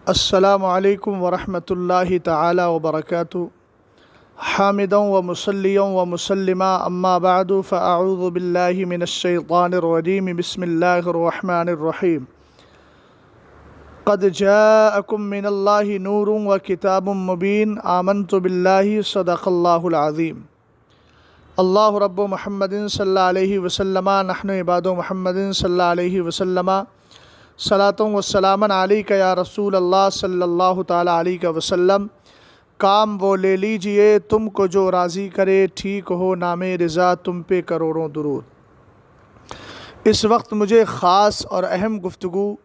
السلام علیکم ورحمۃ اللہ تعالی وبرکاتہ حامدا و مصلیا و مسلما اما بعد فاعوذ باللہ من الشیطان الرجیم بسم اللہ الرحمن الرحیم قد جاءکم من اللہ نور و کتاب مبین آمنت باللہ صدق اللہ العظیم اللہ رب محمد صلی اللہ علیہ وسلم نحن عباد محمد صلی اللہ علیہ وسلم صلاۃ و سلامن علیک یا رسول اللہ صلی اللہ تعالیٰ علیہ وسلم۔ کام وہ لے لیجئے تم کو جو راضی کرے، ٹھیک ہو نام رضا تم پہ کروڑوں درود۔ اس وقت مجھے خاص اور اہم گفتگو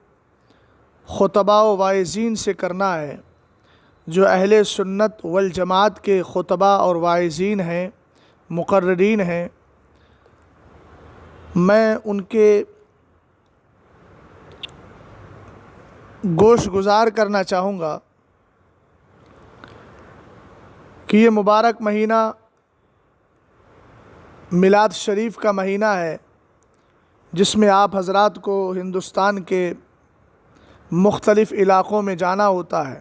خطباء و واعظین سے کرنا ہے جو اہل سنت والجماعت کے خطباء اور واعظین ہیں، مقررین ہیں۔ میں ان کے گوش گزار کرنا چاہوں گا کہ یہ مبارک مہینہ میلاد شریف کا مہینہ ہے، جس میں آپ حضرات کو ہندوستان کے مختلف علاقوں میں جانا ہوتا ہے۔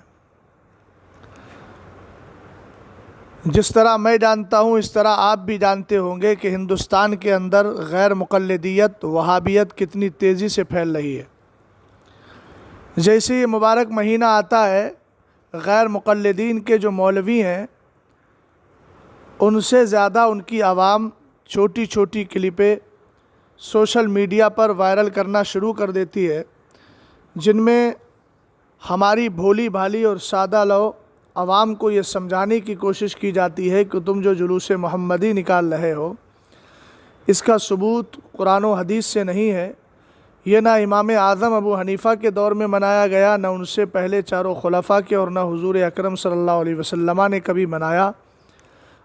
جس طرح میں جانتا ہوں اس طرح آپ بھی جانتے ہوں گے کہ ہندوستان کے اندر غیر مقلدیت، وہابیت کتنی تیزی سے پھیل رہی ہے۔ جیسے یہ مبارک مہینہ آتا ہے، غیر مقلدین کے جو مولوی ہیں ان سے زیادہ ان کی عوام چھوٹی چھوٹی کلپیں سوشل میڈیا پر وائرل کرنا شروع کر دیتی ہے، جن میں ہماری بھولی بھالی اور سادہ لو عوام کو یہ سمجھانے کی کوشش کی جاتی ہے کہ تم جو جلوس محمدی نکال رہے ہو اس کا ثبوت قرآن و حدیث سے نہیں ہے۔ یہ نہ امام اعظم ابو حنیفہ کے دور میں منایا گیا، نہ ان سے پہلے چاروں خلفاء کے، اور نہ حضور اکرم صلی اللہ علیہ وسلم نے کبھی منایا۔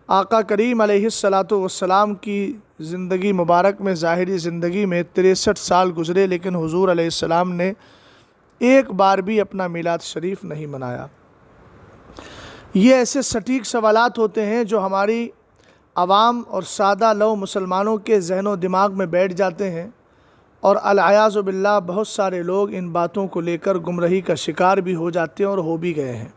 آقا کریم علیہ السلام کی زندگی مبارک میں، ظاہری زندگی میں 63 سال گزرے، لیکن حضور علیہ السلام نے ایک بار بھی اپنا میلاد شریف نہیں منایا۔ یہ ایسے سٹیک سوالات ہوتے ہیں جو ہماری عوام اور سادہ لو مسلمانوں کے ذہن و دماغ میں بیٹھ جاتے ہیں، اور العیاذ باللہ بہت سارے لوگ ان باتوں کو لے کر گمراہی کا شکار بھی ہو جاتے ہیں اور ہو بھی گئے ہیں۔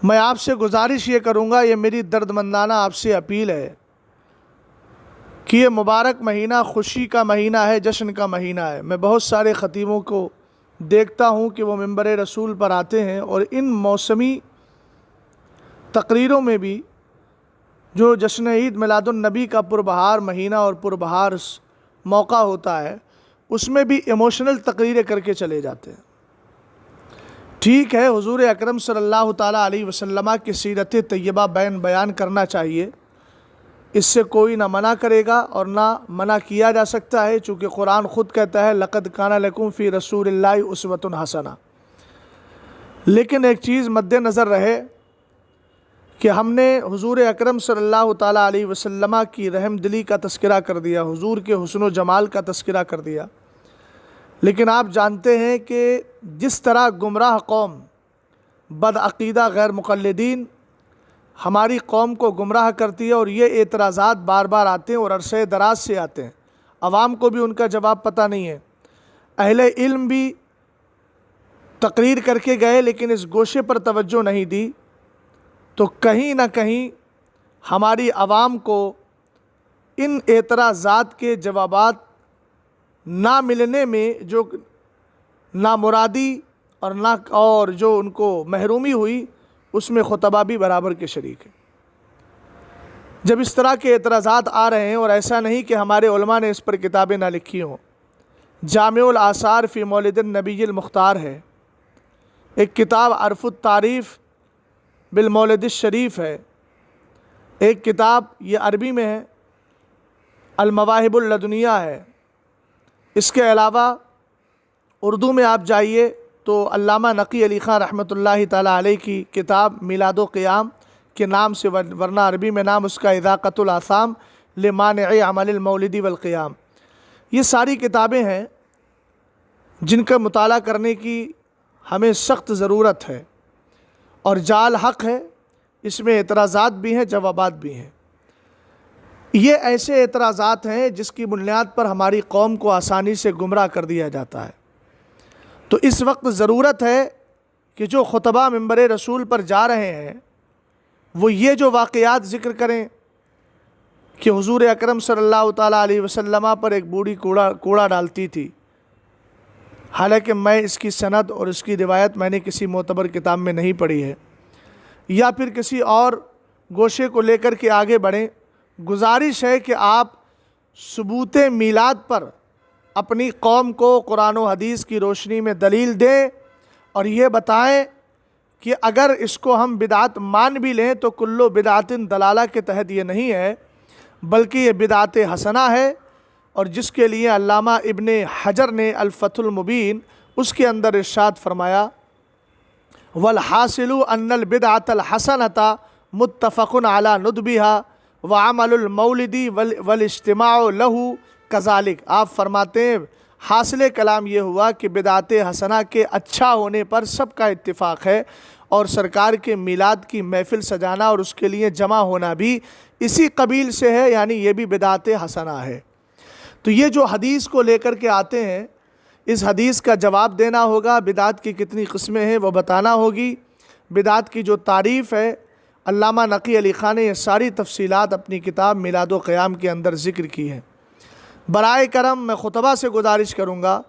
میں آپ سے گزارش یہ کروں گا، یہ میری درد مندانہ آپ سے اپیل ہے کہ یہ مبارک مہینہ خوشی کا مہینہ ہے، جشن کا مہینہ ہے۔ میں بہت سارے خطیبوں کو دیکھتا ہوں کہ وہ منبر رسول پر آتے ہیں اور ان موسمی تقریروں میں بھی جو جشن عید میلاد النبی کا پربہار مہینہ اور پربہار موقع ہوتا ہے، اس میں بھی ایموشنل تقریریں کر کے چلے جاتے ہیں۔ ٹھیک ہے، حضور اکرم صلی اللہ تعالیٰ علیہ وسلم کی سیرت طیبہ بیان کرنا چاہیے، اس سے کوئی نہ منع کرے گا اور نہ منع کیا جا سکتا ہے، چونکہ قرآن خود کہتا ہے لَقَدْ كَانَ لَكُمْ فِي رَسُولِ اللَّهِ أُسْوَةٌ حَسَنَةٌ۔ لیکن ایک چیز مد نظر رہے کہ ہم نے حضور اکرم صلی اللہ تعالیٰ علیہ وسلم کی رحم دلی کا تذکرہ کر دیا، حضور کے حسن و جمال کا تذکرہ کر دیا، لیکن آپ جانتے ہیں کہ جس طرح گمراہ قوم، بدعقیدہ غیر مقلدین ہماری قوم کو گمراہ کرتی ہے، اور یہ اعتراضات بار بار آتے ہیں اور عرصہ دراز سے آتے ہیں، عوام کو بھی ان کا جواب پتہ نہیں ہے، اہل علم بھی تقریر کر کے گئے لیکن اس گوشے پر توجہ نہیں دی، تو کہیں نہ کہیں ہماری عوام کو ان اعتراضات کے جوابات نہ ملنے میں جو نامرادی اور جو ان کو محرومی ہوئی، اس میں خطبہ بھی برابر کے شریک ہیں۔ جب اس طرح کے اعتراضات آ رہے ہیں، اور ایسا نہیں کہ ہمارے علماء نے اس پر کتابیں نہ لکھی ہوں، جامع الآثار فی مولد النبی المختار ہے، ایک کتاب عرف التعریف بالمولد الشریف ہے، ایک کتاب یہ عربی میں ہے المواہب اللدنیہ ہے۔ اس کے علاوہ اردو میں آپ جائیے تو علامہ نقی علی خان رحمۃ اللہ تعالیٰ علیہ کی کتاب میلاد و قیام کے نام سے، ورنہ عربی میں نام اس کا اذاقۃ الآثام لمانع عمل المولد والقیام۔ یہ ساری کتابیں ہیں جن کا مطالعہ کرنے کی ہمیں سخت ضرورت ہے، اور جال حق ہے، اس میں اعتراضات بھی ہیں، جوابات بھی ہیں۔ یہ ایسے اعتراضات ہیں جس کی بنیاد پر ہماری قوم کو آسانی سے گمراہ کر دیا جاتا ہے۔ تو اس وقت ضرورت ہے کہ جو خطبہ منبر رسول پر جا رہے ہیں وہ یہ جو واقعات ذکر کریں کہ حضور اکرم صلی اللہ تعالیٰ علیہ وسلم پر ایک بوڑھی کوڑا ڈالتی تھی، حالانکہ میں اس کی سند اور اس کی روایت میں نے کسی معتبر کتاب میں نہیں پڑھی ہے، یا پھر کسی اور گوشے کو لے کر کے آگے بڑھیں۔ گزارش ہے کہ آپ ثبوت میلاد پر اپنی قوم کو قرآن و حدیث کی روشنی میں دلیل دیں اور یہ بتائیں کہ اگر اس کو ہم بدعت مان بھی لیں تو کلو بدعت دلالہ کے تحت یہ نہیں ہے، بلکہ یہ بدعت حسنہ ہے، اور جس کے لیے علامہ ابن حجر نے الفتح المبین اس کے اندر ارشاد فرمایا والحاصل ان البدعۃ الحسنۃ متفق علی ندبها وعمل المولد والاجتماع له کذالک۔ آپ فرماتے ہیں حاصل کلام یہ ہوا کہ بدعت حسنہ کے اچھا ہونے پر سب کا اتفاق ہے، اور سرکار کے میلاد کی محفل سجانا اور اس کے لیے جمع ہونا بھی اسی قبیل سے ہے، یعنی یہ بھی بدعت حسنہ ہے۔ تو یہ جو حدیث کو لے کر کے آتے ہیں، اس حدیث کا جواب دینا ہوگا، بدعت کی کتنی قسمیں ہیں وہ بتانا ہوگی، بدعت کی جو تعریف ہے علامہ نقی علی خان نے یہ ساری تفصیلات اپنی کتاب میلاد و قیام کے اندر ذکر کی ہیں۔ برائے کرم میں خطبہ سے گزارش کروں گا،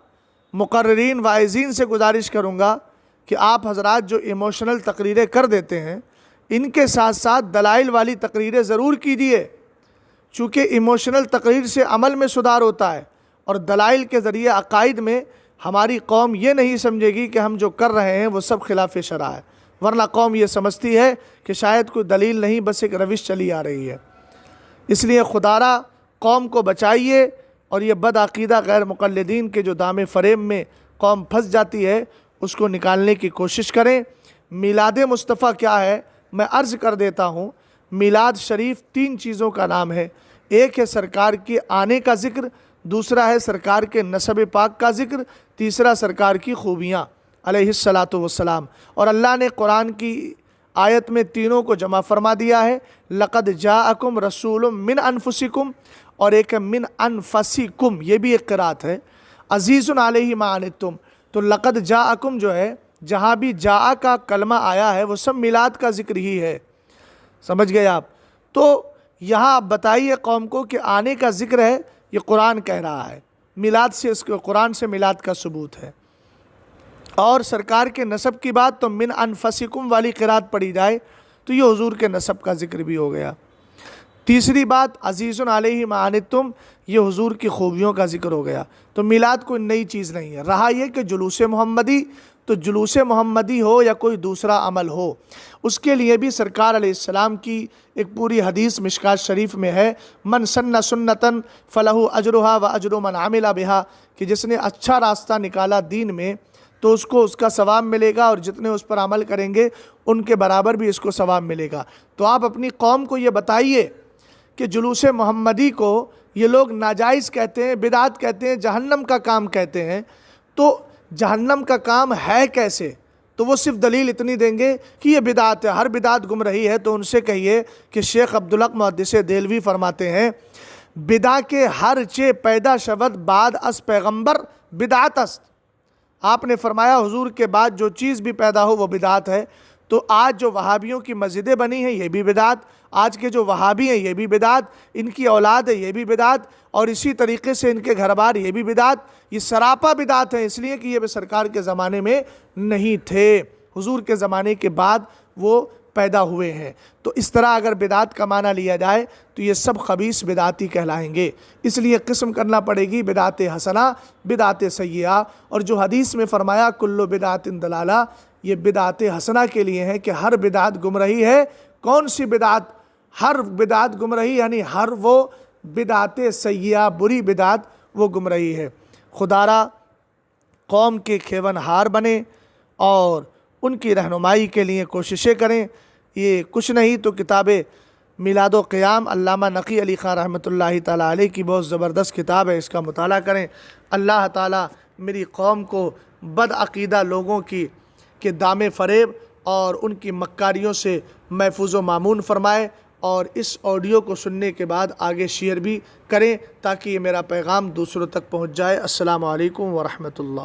مقررین واعظین سے گزارش کروں گا کہ آپ حضرات جو ایموشنل تقریریں کر دیتے ہیں ان کے ساتھ ساتھ دلائل والی تقریریں ضرور کیجیے، چونکہ ایموشنل تقریر سے عمل میں سدھار ہوتا ہے، اور دلائل کے ذریعے عقائد میں ہماری قوم یہ نہیں سمجھے گی کہ ہم جو کر رہے ہیں وہ سب خلاف شرع ہے، ورنہ قوم یہ سمجھتی ہے کہ شاید کوئی دلیل نہیں، بس ایک روش چلی آ رہی ہے۔ اس لیے خدارہ قوم کو بچائیے، اور یہ بد عقیدہ غیر مقلدین کے جو دام فریب میں قوم پھنس جاتی ہے اس کو نکالنے کی کوشش کریں۔ میلاد مصطفیٰ کیا ہے میں عرض کر دیتا ہوں۔ میلاد شریف 3 چیزوں کا نام ہے، ایک ہے سرکار کے آنے کا ذکر، دوسرا ہے سرکار کے نسب پاک کا ذکر، تیسرا سرکار کی خوبیاں علیہ الصلاۃ والسلام۔ اور اللہ نے قرآن کی آیت میں تینوں کو جمع فرما دیا ہے، لقد جاءکم رسول من انفسکم، اور ایک من انفسکم، یہ بھی ایک قرات ہے، عزیز علیہ ما عنتم۔ تو لقد جاءکم جو ہے، جہاں بھی جاء کا کلمہ آیا ہے وہ سب میلاد کا ذکر ہی ہے، سمجھ گئے آپ؟ تو یہاں آپ بتائیے قوم کو کہ آنے کا ذکر ہے، یہ قرآن کہہ رہا ہے، میلاد سے اس کو قرآن سے میلاد کا ثبوت ہے۔ اور سرکار کے نسب کی بات تو من انفسکم والی قرات پڑھی جائے تو یہ حضور کے نسب کا ذکر بھی ہو گیا۔ تیسری بات عزیز علیہ ما عنتم، یہ حضور کی خوبیوں کا ذکر ہو گیا۔ تو میلاد کوئی نئی چیز نہیں ہے۔ رہا یہ کہ جلوس محمدی، تو جلوس محمدی ہو یا کوئی دوسرا عمل ہو، اس کے لیے بھی سرکار علیہ السلام کی ایک پوری حدیث مشکات شریف میں ہے، من سن سنتن فلہ اجرہا و اجر من عمل بہا، کہ جس نے اچھا راستہ نکالا دین میں تو اس کو اس کا ثواب ملے گا، اور جتنے اس پر عمل کریں گے ان کے برابر بھی اس کو ثواب ملے گا۔ تو آپ اپنی قوم کو یہ بتائیے کہ جلوس محمدی کو یہ لوگ ناجائز کہتے ہیں، بدعت کہتے ہیں، جہنم کا کام کہتے ہیں، تو جہنم کا کام ہے کیسے؟ تو وہ صرف دلیل اتنی دیں گے کہ یہ بدعت ہے، ہر بدعت گمراہی ہے۔ تو ان سے کہیے کہ شیخ عبدالحق محدث دہلوی فرماتے ہیں بدع کے ہر چے پیدا شود بعد از پیغمبر بدعت است۔ آپ نے فرمایا حضور کے بعد جو چیز بھی پیدا ہو وہ بدعت ہے۔ تو آج جو وہابیوں کی مسجدیں بنی ہیں یہ بھی بدعت، آج کے جو وہابی ہیں یہ بھی بدعت، ان کی اولاد ہے یہ بھی بدعت، اور اسی طریقے سے ان کے گھر بار یہ بھی بدعت، یہ سراپا بدعت ہیں، اس لیے کہ یہ سرکار کے زمانے میں نہیں تھے، حضور کے زمانے کے بعد وہ پیدا ہوئے ہیں۔ تو اس طرح اگر بدعت کا معنی لیا جائے تو یہ سب خبیث بدعتی کہلائیں گے، اس لیے قسم کرنا پڑے گی بدعت حسنہ، بدعت سیئہ۔ اور جو حدیث میں فرمایا کلو بدعت دلالہ، یہ بدعت حسنہ کے لیے ہے کہ ہر بدعت گمراہی ہے۔ کون سی بدعت؟ ہر بدعت گمراہی، یعنی ہر وہ بدعت سیئہ بری بدعت وہ گمراہی ہے۔ خدارہ قوم کے کھیون ہار بنیں اور ان کی رہنمائی کے لیے کوششیں کریں۔ یہ کچھ نہیں تو کتاب میلاد و قیام علامہ نقی علی خان رحمۃ اللہ تعالیٰ علیہ کی بہت زبردست کتاب ہے، اس کا مطالعہ کریں۔ اللہ تعالیٰ میری قوم کو بد عقیدہ لوگوں کے دام فریب اور ان کی مکاریوں سے محفوظ و مامون فرمائے، اور اس آڈیو کو سننے کے بعد آگے شیئر بھی کریں تاکہ یہ میرا پیغام دوسروں تک پہنچ جائے۔ السلام علیکم ورحمۃ اللہ۔